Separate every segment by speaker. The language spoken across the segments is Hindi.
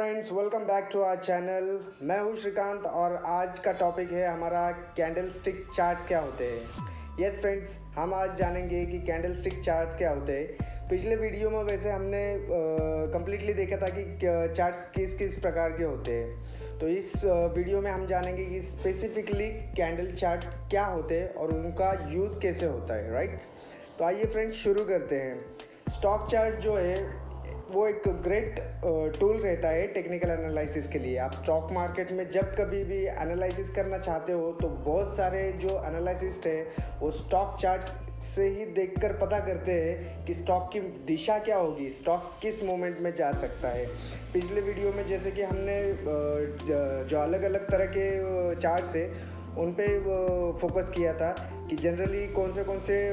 Speaker 1: Friends, welcome back to our channel. मैं हूं श्रीकांत और आज का टॉपिक है हमारा कैंडल स्टिक चार्ट्स क्या होते हैं। यस फ्रेंड्स, हम आज जानेंगे कि कैंडल स्टिक चार्ट क्या होते हैं। पिछले वीडियो में वैसे हमने कम्प्लीटली देखा था कि चार्ट्स किस किस प्रकार के होते हैं। तो इस वीडियो में हम जानेंगे कि स्पेसिफिकली कैंडल चार्ट क्या होते हैं और उनका यूज़ कैसे होता है, राइट। तो आइए फ्रेंड्स शुरू करते हैं। स्टॉक चार्ट जो है वो एक ग्रेट टूल रहता है टेक्निकल एनालिसिस के लिए। आप स्टॉक मार्केट में जब कभी भी एनालिसिस करना चाहते हो तो बहुत सारे जो एनालिसिस्ट है वो स्टॉक चार्ट्स से ही देखकर पता करते हैं कि स्टॉक की दिशा क्या होगी, स्टॉक किस मोमेंट में जा सकता है। पिछले वीडियो में जैसे कि हमने जो अलग अलग तरह के चार्ट्स है उन पे फोकस किया था कि जनरली कौन से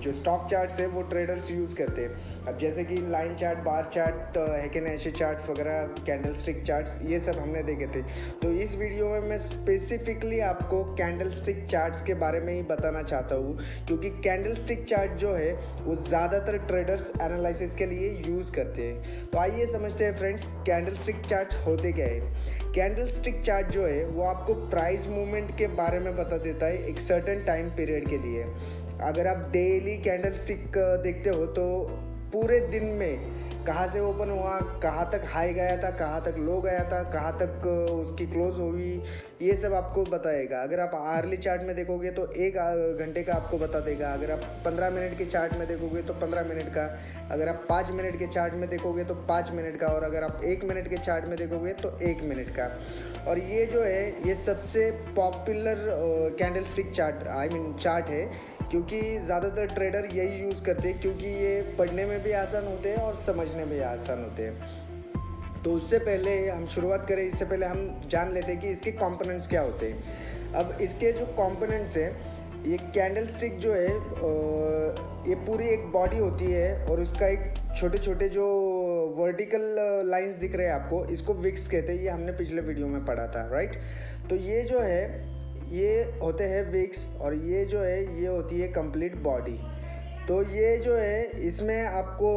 Speaker 1: जो स्टॉक चार्ट्स है वो ट्रेडर्स यूज़ करते हैं। अब जैसे कि line chart, bar chart, Heikin Ashi charts वगैरह, कैंडल स्टिक चार्ट्स, ये सब हमने देखे थे। तो इस वीडियो में मैं स्पेसिफिकली आपको कैंडल स्टिक चार्ट्स के बारे में ही बताना चाहता हूँ, क्योंकि कैंडल स्टिक चार्ट जो है वो ज़्यादातर ट्रेडर्स एनालिसिस के लिए यूज़ करते हैं। तो आइए समझते हैं फ्रेंड्स, कैंडल स्टिक चार्ट होते क्या है। कैंडल स्टिक चार्ट जो है वो आपको प्राइस मूवमेंट के बारे में बता देता है एक सर्टेन टाइम पीरियड के लिए। अगर आप डेली कैंडल स्टिक देखते हो तो पूरे दिन में कहाँ से ओपन हुआ, कहाँ तक हाई गया था, कहाँ तक लो गया था, कहाँ तक उसकी क्लोज हुई, ये सब आपको बताएगा। अगर आप आर्ली चार्ट में देखोगे तो 1 घंटे का आपको बता देगा। अगर आप 15 मिनट के चार्ट में देखोगे तो 15 मिनट का, अगर आप 5 मिनट के चार्ट में देखोगे तो 5 मिनट का, और अगर आप 1 मिनट के चार्ट में देखोगे तो 1 मिनट का। और ये जो है ये सबसे पॉपुलर कैंडल स्टिक चार्ट है, क्योंकि ज़्यादातर ट्रेडर यही यूज़ करते हैं, क्योंकि ये पढ़ने में भी आसान होते हैं और समझने में आसान होते हैं। तो उससे पहले हम शुरुआत करें, इससे पहले हम जान लेते हैं कि इसके कंपोनेंट्स क्या होते हैं। अब इसके जो कंपोनेंट्स हैं, ये कैंडल स्टिक जो है ये पूरी एक बॉडी होती है और उसका एक छोटे छोटे जो वर्टिकल लाइंस दिख रहे हैं आपको, इसको विक्स कहते हैं। ये हमने पिछले वीडियो में पढ़ा था, राइट। तो ये जो है ये होते हैं विक्स, और ये जो है ये होती है कंप्लीट बॉडी। तो ये जो है इसमें आपको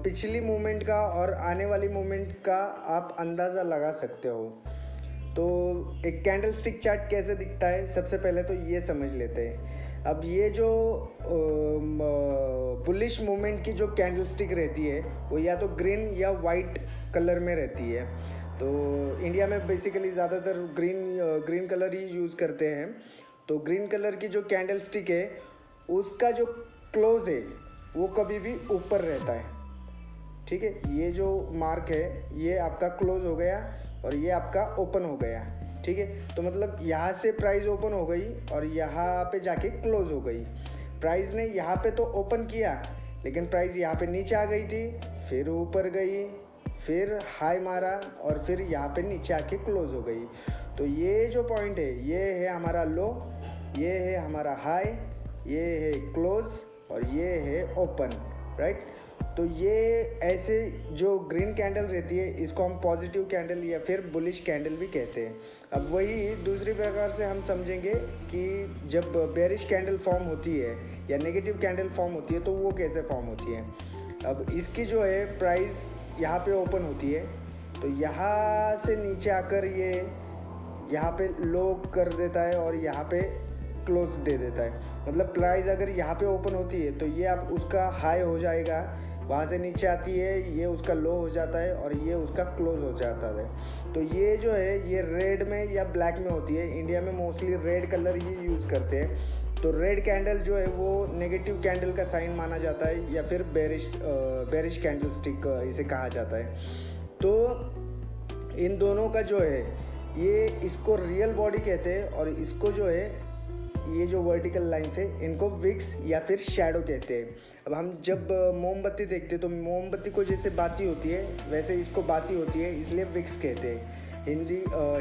Speaker 1: पिछली मूवमेंट का और आने वाली मूवमेंट का आप अंदाज़ा लगा सकते हो। तो एक कैंडल स्टिक चार्ट कैसे दिखता है, सबसे पहले तो ये समझ लेते हैं। अब ये जो बुलिश मूवमेंट की जो कैंडल स्टिक रहती है वो या तो ग्रीन या वाइट कलर में रहती है। तो इंडिया में बेसिकली ज़्यादातर ग्रीन कलर ही यूज़ करते हैं। तो ग्रीन कलर की जो कैंडल स्टिक है उसका जो क्लोज है वो कभी भी ऊपर रहता है, ठीक है। ये जो मार्क है ये आपका क्लोज हो गया और ये आपका ओपन हो गया, ठीक है। तो मतलब यहाँ से प्राइस ओपन हो गई और यहाँ पे जाके क्लोज हो गई। प्राइस ने यहाँ पे तो ओपन किया, लेकिन प्राइस यहाँ पे नीचे आ गई थी, फिर ऊपर गई, फिर हाई मारा और फिर यहाँ पे नीचे आके क्लोज हो गई। तो ये जो पॉइंट है ये है हमारा लो, ये है हमारा हाई, ये है क्लोज और ये है ओपन, राइट। तो ये ऐसे जो ग्रीन कैंडल रहती है इसको हम पॉजिटिव कैंडल या फिर बुलिश कैंडल भी कहते हैं। अब वही दूसरी प्रकार से हम समझेंगे कि जब बेरिश कैंडल फॉर्म होती है या नेगेटिव कैंडल फॉर्म होती है तो वो कैसे फॉर्म होती है। अब इसकी जो है प्राइस यहाँ पे ओपन होती है, तो यहाँ से नीचे आकर ये यहाँ पे लो कर देता है और यहाँ पे क्लोज दे देता है। मतलब प्राइस अगर यहाँ पे ओपन होती है तो ये आप उसका हाई हो जाएगा, वहाँ से नीचे आती है ये उसका लो हो जाता है और ये उसका क्लोज हो जाता है। तो ये जो है ये रेड में या ब्लैक में होती है। इंडिया में मोस्टली रेड कलर ही यूज़ करते हैं। तो रेड कैंडल जो है वो नेगेटिव कैंडल का साइन माना जाता है या फिर बेरिश कैंडल स्टिक इसे कहा जाता है। तो इन दोनों का जो है ये इसको रियल बॉडी कहते हैं, और इसको जो है ये जो वर्टिकल लाइन्स है इनको विक्स या फिर शैडो कहते हैं। अब हम जब मोमबत्ती देखते हैं तो मोमबत्ती को जैसे बाती होती है वैसे इसको बाती होती है, इसलिए विक्स कहते हैं।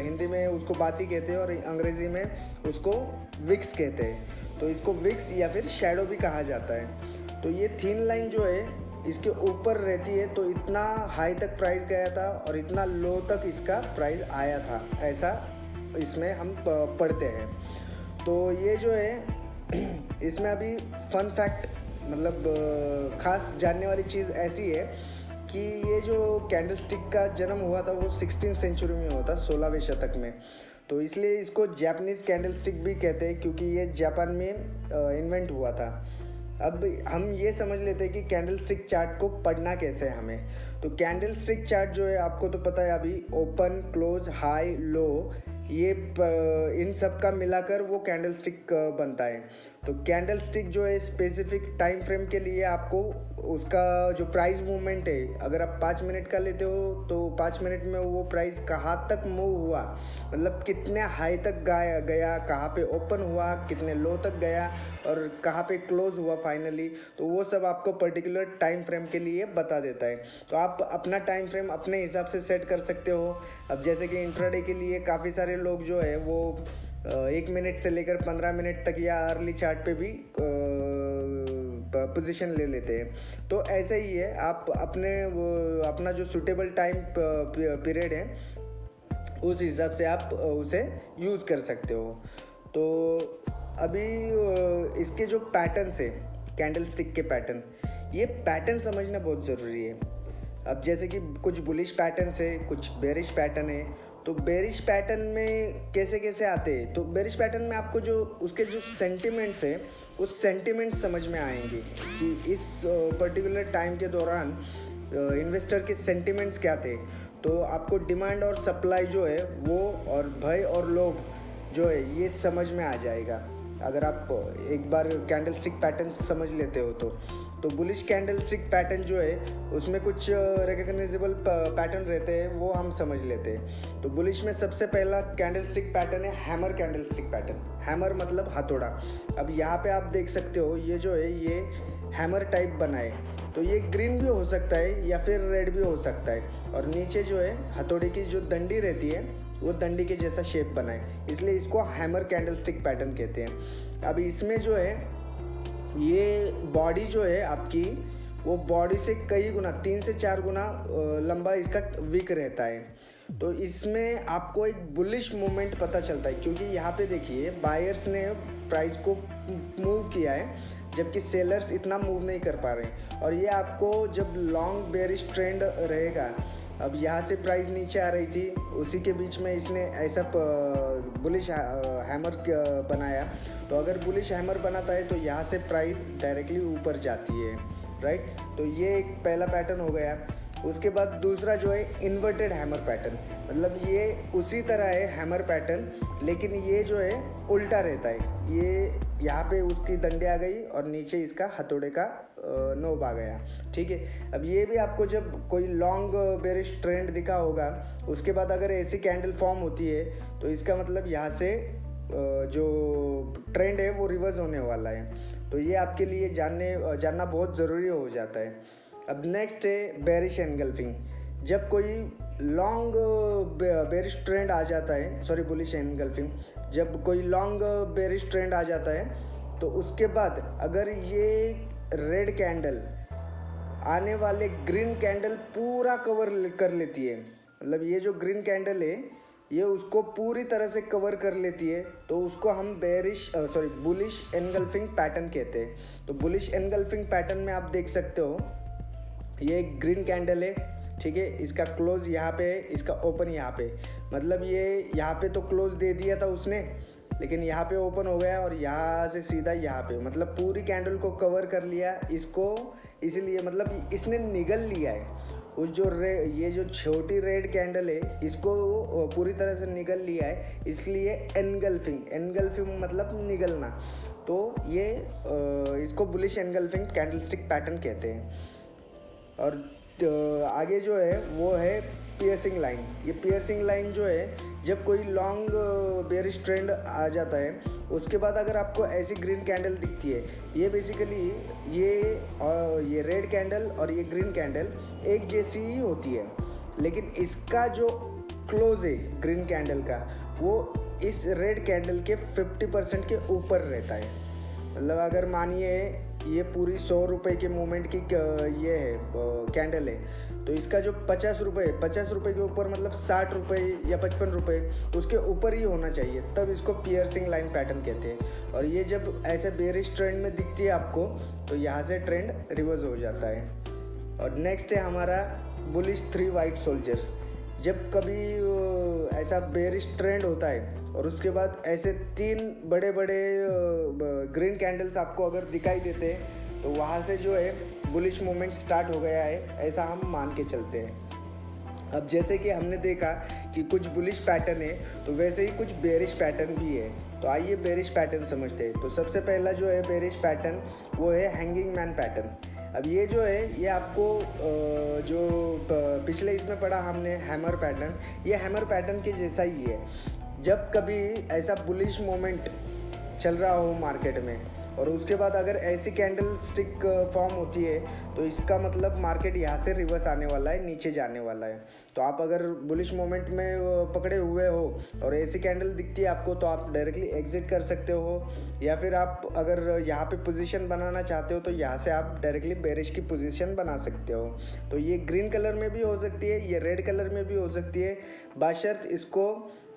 Speaker 1: हिंदी में उसको बाती कहते हैं और अंग्रेज़ी में उसको विक्स कहते हैं। तो इसको विक्स या फिर शैडो भी कहा जाता है। तो ये थिन लाइन जो है इसके ऊपर रहती है, तो इतना हाई तक प्राइस गया था और इतना लो तक इसका प्राइस आया था, ऐसा इसमें हम पढ़ते हैं। तो ये जो है इसमें अभी फन फैक्ट मतलब ख़ास जानने वाली चीज़ ऐसी है कि ये जो कैंडल स्टिक का जन्म हुआ था वो 16वीं सेंचुरी में हुआ था, 16वें शतक में। तो इसलिए इसको जापानीज़ कैंडल स्टिक भी कहते हैं क्योंकि ये जापान में इन्वेंट हुआ था। अब हम ये समझ लेते हैं कि कैंडल स्टिक चार्ट को पढ़ना कैसे है हमें। तो कैंडल स्टिक चार्ट जो है आपको तो पता है, अभी ओपन, क्लोज, हाई, लो, ये इन सब का मिलाकर वो कैंडल स्टिक बनता है। तो कैंडल स्टिक जो है स्पेसिफिक टाइम फ्रेम के लिए आपको उसका जो प्राइस मूवमेंट है, अगर आप 5 मिनट का लेते हो तो 5 मिनट में वो प्राइस कहाँ तक मूव हुआ, मतलब कितने हाई तक गया, कहाँ पे ओपन हुआ, कितने लो तक गया और कहाँ पे क्लोज हुआ फाइनली, तो वो सब आपको पर्टिकुलर टाइम फ्रेम के लिए बता देता है। तो आप अपना टाइम फ्रेम अपने हिसाब से सेट कर सकते हो। अब जैसे कि इंट्राडे के लिए काफ़ी सारे लोग जो है वो 1 मिनट से लेकर 15 मिनट तक या अर्ली चार्ट पे भी पोजीशन ले लेते हैं। तो ऐसे ही है, आप अपना जो सूटेबल टाइम पीरियड है उस हिसाब से आप उसे यूज़ कर सकते हो। तो अभी इसके जो पैटर्न्स है, कैंडल स्टिक के पैटर्न, ये पैटर्न समझना बहुत ज़रूरी है। अब जैसे कि कुछ बुलिश पैटर्न्स है, कुछ बेरिश पैटर्न है। तो बेरिश पैटर्न में कैसे कैसे आते हैं, तो बेरिश पैटर्न में आपको जो उसके जो सेंटिमेंट्स है उस सेंटिमेंट्स समझ में आएंगे कि इस पर्टिकुलर टाइम के दौरान इन्वेस्टर के सेंटिमेंट्स क्या थे। तो आपको डिमांड और सप्लाई जो है वो, और भय और लोभ जो है, ये समझ में आ जाएगा अगर आप एक बार कैंडल स्टिक पैटर्न समझ लेते हो। तो बुलिश कैंडल स्टिक पैटर्न जो है उसमें कुछ रिकग्नाइजेबल पैटर्न रहते हैं, वो हम समझ लेते हैं। तो बुलिश में सबसे पहला कैंडल स्टिक पैटर्न है hammer candle stick pattern. Hammer मतलब हथौड़ा। अब यहाँ पे आप देख सकते हो ये जो है ये हैमर टाइप बना है। तो ये ग्रीन भी हो सकता है या फिर रेड भी हो सकता है, और नीचे जो है हथौड़े की जो डंडी रहती है वो डंडी के जैसा शेप बना है, इसलिए इसको हैमर कैंडल स्टिक पैटर्न कहते हैं। अब इसमें जो है ये बॉडी जो है आपकी, वो बॉडी से कई गुना, 3 से 4 गुना लंबा इसका विक रहता है। तो इसमें आपको एक बुलिश मूवमेंट पता चलता है, क्योंकि यहाँ पे देखिए बायर्स ने प्राइस को मूव किया है जबकि सेलर्स इतना मूव नहीं कर पा रहे। और ये आपको जब लॉन्ग बेरिश ट्रेंड रहेगा, अब यहाँ से प्राइस नीचे आ रही थी, उसी के बीच में इसने ऐसा बुलिश हैमर बनाया। तो अगर बुलिश हैमर बनाता है तो यहाँ से प्राइस डायरेक्टली ऊपर जाती है, राइट। तो ये एक पहला पैटर्न हो गया। उसके बाद दूसरा जो है इन्वर्टेड हैमर पैटर्न, मतलब ये उसी तरह है हैमर पैटर्न, लेकिन ये जो है उल्टा रहता है। ये यहाँ पे उसकी डंडी आ गई और नीचे इसका हथौड़े का नोब आ गया, ठीक है। अब ये भी आपको जब कोई लॉन्ग बेरिश ट्रेंड दिखा होगा, उसके बाद अगर ऐसी कैंडल फॉर्म होती है तो इसका मतलब यहाँ से जो ट्रेंड है वो रिवर्स होने वाला है। तो ये आपके लिए जानना बहुत ज़रूरी हो जाता है। अब नेक्स्ट है बेरिश एनगल्फिंग। जब कोई लॉन्ग बेरिश ट्रेंड आ जाता है, सॉरी बुलिश एनगल्फिंग, जब कोई लॉन्ग बेरिश ट्रेंड आ जाता है तो उसके बाद अगर ये रेड कैंडल आने वाले ग्रीन कैंडल पूरा कवर कर लेती है, मतलब ये जो ग्रीन कैंडल है ये उसको पूरी तरह से कवर कर लेती है, तो उसको हम बुलिश एनगल्फिंग पैटर्न कहते हैं। तो बुलिश एनगल्फिंग पैटर्न में आप देख सकते हो ये एक ग्रीन कैंडल है, ठीक है। इसका क्लोज यहाँ पे है, इसका ओपन यहाँ पे, मतलब ये यहाँ पे तो क्लोज दे दिया था उसने, लेकिन यहाँ पे ओपन हो गया और यहाँ से सीधा यहाँ पे, मतलब पूरी कैंडल को कवर कर लिया इसको, इसलिए मतलब इसने निगल लिया है उस जो ये जो छोटी रेड कैंडल है इसको पूरी तरह से निगल लिया है, इसलिए एनगल्फिंग मतलब निगलना। तो ये इसको बुलिश एनगल्फिंग कैंडलस्टिक पैटर्न कहते हैं। और आगे जो है वो है पियर्सिंग लाइन। ये पियर्सिंग लाइन जो है जब कोई लॉन्ग बेरिश ट्रेंड आ जाता है उसके बाद अगर आपको ऐसी ग्रीन कैंडल दिखती है, ये बेसिकली ये रेड कैंडल और ये ग्रीन कैंडल एक जैसी ही होती है, लेकिन इसका जो क्लोज है ग्रीन कैंडल का वो इस रेड कैंडल के 50% के ऊपर रहता है। मतलब अगर मानिए ये पूरी 100 रुपये के मूवमेंट की ये है कैंडल है, तो इसका जो 50 रुपये के ऊपर मतलब 60 रुपये या 55 रुपये उसके ऊपर ही होना चाहिए, तब इसको पियर्सिंग लाइन पैटर्न कहते हैं। और ये जब ऐसे बेरिश ट्रेंड में दिखती है आपको तो यहाँ से ट्रेंड रिवर्स हो जाता है। और नेक्स्ट है हमारा बुलिश 3 वाइट सोल्जर्स। जब कभी ऐसा बेरिश ट्रेंड होता है और उसके बाद ऐसे 3 बड़े बड़े ग्रीन कैंडल्स आपको अगर दिखाई देते हैं तो वहाँ से जो है बुलिश मूवमेंट स्टार्ट हो गया है, ऐसा हम मान के चलते हैं। अब जैसे कि हमने देखा कि कुछ बुलिश पैटर्न है तो वैसे ही कुछ बेरिश पैटर्न भी है। तो आइए बेरिश पैटर्न समझते हैं। तो सबसे पहला जो है बेरिश पैटर्न वो है हैंगिंग मैन पैटर्न। अब ये जो है ये आपको जो पिछले इसमें पढ़ा हमने हैमर पैटर्न, ये हैमर पैटर्न के जैसा ही है। जब कभी ऐसा बुलिश मोमेंट चल रहा हो मार्केट में और उसके बाद अगर ऐसी कैंडल स्टिक फॉर्म होती है तो इसका मतलब मार्केट यहाँ से रिवर्स आने वाला है, नीचे जाने वाला है। तो आप अगर बुलिश मोमेंट में पकड़े हुए हो और ऐसी कैंडल दिखती है आपको तो आप डायरेक्टली एग्जिट कर सकते हो, या फिर आप अगर यहाँ पे पोजीशन बनाना चाहते हो तो यहाँ से आप डायरेक्टली बेरिश की पोजीशन बना सकते हो। तो ये ग्रीन कलर में भी हो सकती है, ये रेड कलर में भी हो सकती है, बशर्ते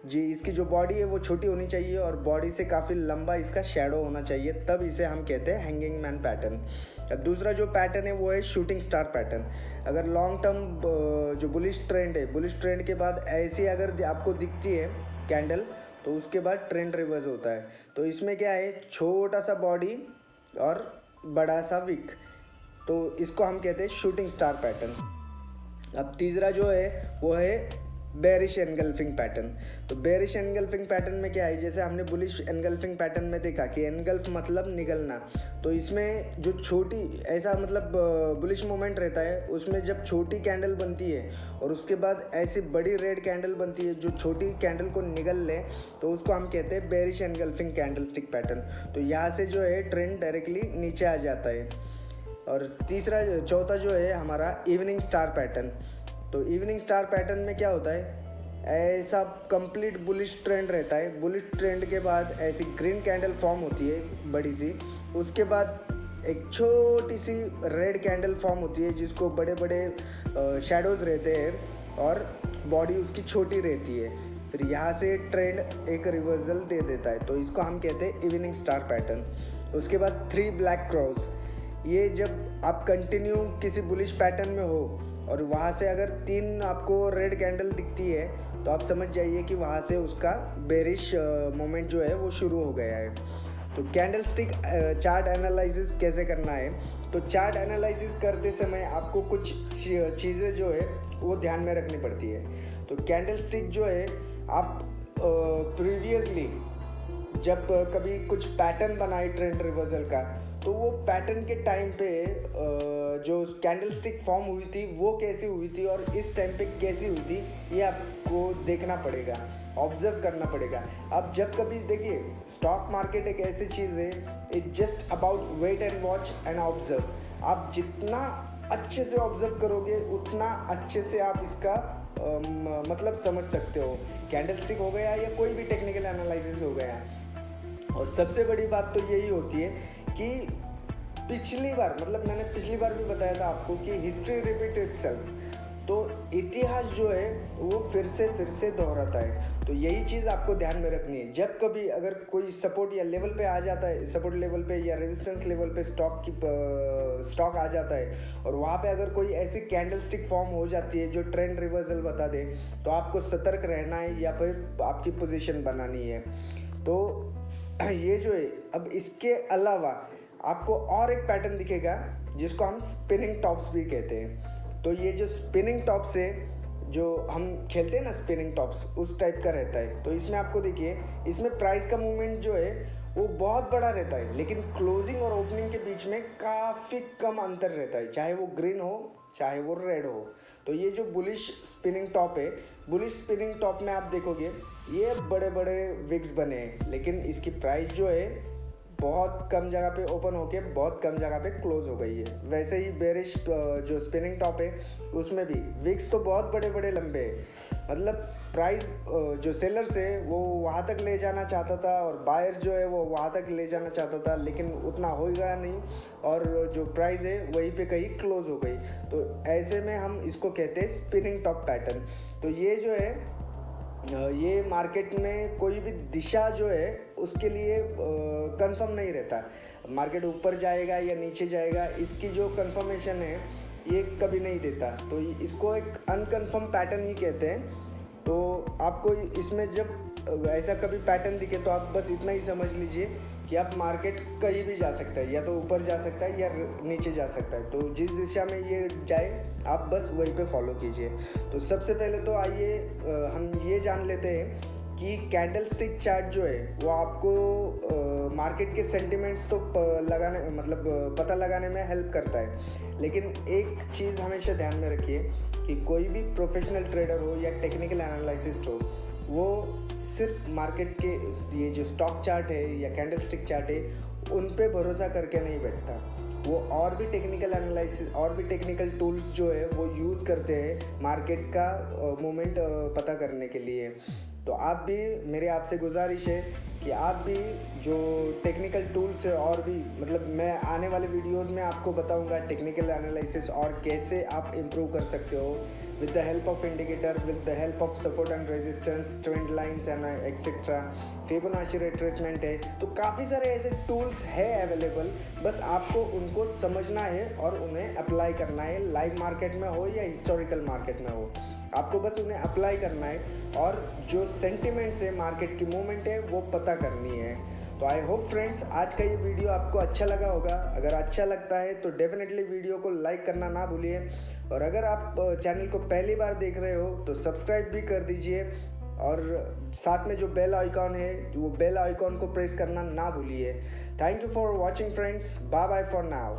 Speaker 1: इसकी जो बॉडी है वो छोटी होनी चाहिए और बॉडी से काफ़ी लंबा इसका शैडो होना चाहिए, तब इसे हम कहते हैं हैंगिंग मैन पैटर्न। अब दूसरा जो पैटर्न है वो है शूटिंग स्टार पैटर्न। अगर लॉन्ग टर्म जो बुलिश ट्रेंड है, बुलिश ट्रेंड के बाद ऐसी अगर आपको दिखती है कैंडल तो उसके बाद ट्रेंड रिवर्स होता है। तो इसमें क्या है, छोटा सा बॉडी और बड़ा सा विक, तो इसको हम कहते हैं शूटिंग स्टार पैटर्न। अब तीसरा जो है वो है बेरिश एनगल्फिंग पैटर्न। तो बेरिश एनगल्फिंग पैटर्न में क्या है, जैसे हमने बुलिश एनगल्फिंग पैटर्न में देखा कि एनगल्फ मतलब निगलना, तो इसमें जो छोटी ऐसा मतलब बुलिश मोमेंट रहता है उसमें जब छोटी कैंडल बनती है और उसके बाद ऐसी बड़ी रेड कैंडल बनती है जो छोटी कैंडल को निगल ले, तो उसको हम कहते हैं bearish engulfing candle stick pattern. तो यहाँ से जो है ट्रेंड डायरेक्टली नीचे आ जाता है। और चौथा जो है हमारा इवनिंग स्टार पैटर्न। तो इवनिंग स्टार पैटर्न में क्या होता है, ऐसा कंप्लीट बुलिश ट्रेंड रहता है, बुलिश ट्रेंड के बाद ऐसी ग्रीन कैंडल फॉर्म होती है बड़ी सी, उसके बाद एक छोटी सी रेड कैंडल फॉर्म होती है जिसको बड़े बड़े शैडोज़ रहते हैं और बॉडी उसकी छोटी रहती है, फिर यहाँ से ट्रेंड एक रिवर्सल दे देता है, तो इसको हम कहते हैं इवनिंग स्टार पैटर्न। उसके बाद 3 ब्लैक क्रॉस, ये जब आप कंटिन्यू किसी बुलिश पैटर्न में हो और वहाँ से अगर 3 आपको रेड कैंडल दिखती है तो आप समझ जाइए कि वहाँ से उसका बेरिश मोमेंट जो है वो शुरू हो गया है। तो कैंडल स्टिक चार्ट एनालिसिस कैसे करना है, तो चार्ट एनालिसिस करते समय आपको कुछ चीज़ें जो है वो ध्यान में रखनी पड़ती है। तो कैंडल स्टिक जो है आप प्रीवियसली जब कभी कुछ पैटर्न बनाए ट्रेंड रिवर्सल का, तो वो पैटर्न के टाइम पे जो कैंडल स्टिक फॉर्म हुई थी वो कैसी हुई थी और इस टाइम पे कैसी हुई थी, ये आपको देखना पड़ेगा, ऑब्जर्व करना पड़ेगा। अब जब कभी देखिए स्टॉक मार्केट एक ऐसी चीज़ है, it just about wait and watch and observe. आप जितना अच्छे से ऑब्जर्व करोगे उतना अच्छे से आप इसका मतलब समझ सकते हो, कैंडल स्टिक हो गया या कोई भी टेक्निकल एनालिसिस हो गया। और सबसे बड़ी बात तो यही होती है कि पिछली बार, मतलब मैंने पिछली बार भी बताया था आपको कि हिस्ट्री रिपीट इटसेल्फ, तो इतिहास जो है वो फिर से दोहराता है। तो यही चीज़ आपको ध्यान में रखनी है। जब कभी अगर कोई सपोर्ट या लेवल पे आ जाता है, सपोर्ट लेवल पे या रेजिस्टेंस लेवल पे स्टॉक आ जाता है और वहाँ पे अगर कोई ऐसी कैंडल स्टिक फॉर्म हो जाती है जो ट्रेंड रिवर्सल बता दे, तो आपको सतर्क रहना है या फिर आपकी पोजीशन बनानी है। तो ये जो है, अब इसके अलावा आपको और एक पैटर्न दिखेगा जिसको हम स्पिनिंग टॉप्स भी कहते हैं। तो ये जो स्पिनिंग टॉप्स है, जो हम खेलते हैं ना स्पिनिंग टॉप्स, उस टाइप का रहता है। तो इसमें आपको देखिए, इसमें प्राइस का मूवमेंट जो है वो बहुत बड़ा रहता है, लेकिन क्लोजिंग और ओपनिंग के बीच में काफ़ी कम अंतर रहता है, चाहे वो ग्रीन हो चाहे वो रेड हो। तो ये जो बुलिश स्पिनिंग टॉप है, बुलिश स्पिनिंग टॉप में आप देखोगे ये बड़े बड़े विक्स बने हैं, लेकिन इसकी प्राइस जो है बहुत कम जगह पे ओपन होके बहुत कम जगह पे क्लोज हो गई है। वैसे ही बेरिश जो स्पिनिंग टॉप है उसमें भी विक्स तो बहुत बड़े बड़े लंबे हैं, मतलब प्राइस जो सेलर से वो वहाँ तक ले जाना चाहता था और बायर जो है वो वहाँ तक ले जाना चाहता था, लेकिन उतना होगा नहीं और जो प्राइस है वहीं पे कहीं क्लोज हो गई। तो ऐसे में हम इसको कहते हैं स्पिनिंग टॉप पैटर्न। तो ये जो है ये मार्केट में कोई भी दिशा जो है उसके लिए कंफर्म नहीं रहता, मार्केट ऊपर जाएगा या नीचे जाएगा, इसकी जो कंफर्मेशन है ये कभी नहीं देता। तो इसको एक अनकन्फर्म पैटर्न ही कहते हैं। तो आपको इसमें जब ऐसा कभी पैटर्न दिखे तो आप बस इतना ही समझ लीजिए कि आप मार्केट कहीं भी जा सकता है, या तो ऊपर जा सकता है या नीचे जा सकता है। तो जिस दिशा में ये जाए आप बस वहीं पे फॉलो कीजिए। तो सबसे पहले तो आइए हम ये जान लेते हैं कि कैंडल स्टिक चार्ट जो है वो आपको मार्केट के सेंटिमेंट्स तो पता लगाने में हेल्प करता है। लेकिन एक चीज़ हमेशा ध्यान में रखिए कि कोई भी प्रोफेशनल ट्रेडर हो या टेक्निकल एनालिसिस्ट हो, वो सिर्फ मार्केट के ये जो स्टॉक चार्ट है या कैंडल स्टिक चार्ट है उन पे भरोसा करके नहीं बैठता। वो और भी टेक्निकल एनालिसिस और भी टेक्निकल टूल्स जो है वो यूज़ करते हैं मार्केट का मूवमेंट पता करने के लिए। तो आप भी, मेरे आपसे गुजारिश है कि आप भी जो टेक्निकल टूल्स है और भी मैं आने वाले वीडियोस में आपको बताऊंगा टेक्निकल एनालिसिस और कैसे आप इम्प्रूव कर सकते हो with the help of indicator, with the help of support and resistance, trend lines and etc. Fibonacci retracement है। तो काफ़ी सारे ऐसे टूल्स है अवेलेबल, बस आपको उनको समझना है और उन्हें अप्लाई करना है, लाइव मार्केट में हो या हिस्टोरिकल मार्केट में हो। आपको बस उन्हें अप्लाई करना है और जो सेंटिमेंट्स है, मार्केट की मूवमेंट है, वो पता करनी है। तो आई होप फ्रेंड्स आज का ये वीडियो आपको अच्छा लगा होगा। अगर अच्छा लगता है तो डेफिनेटली वीडियो को लाइक करना ना भूलिए, और अगर आप चैनल को पहली बार देख रहे हो तो सब्सक्राइब भी कर दीजिए, और साथ में जो बेल आइकॉन है वो बेल आइकॉन को प्रेस करना ना भूलिए। Thank you for watching friends, bye bye for now.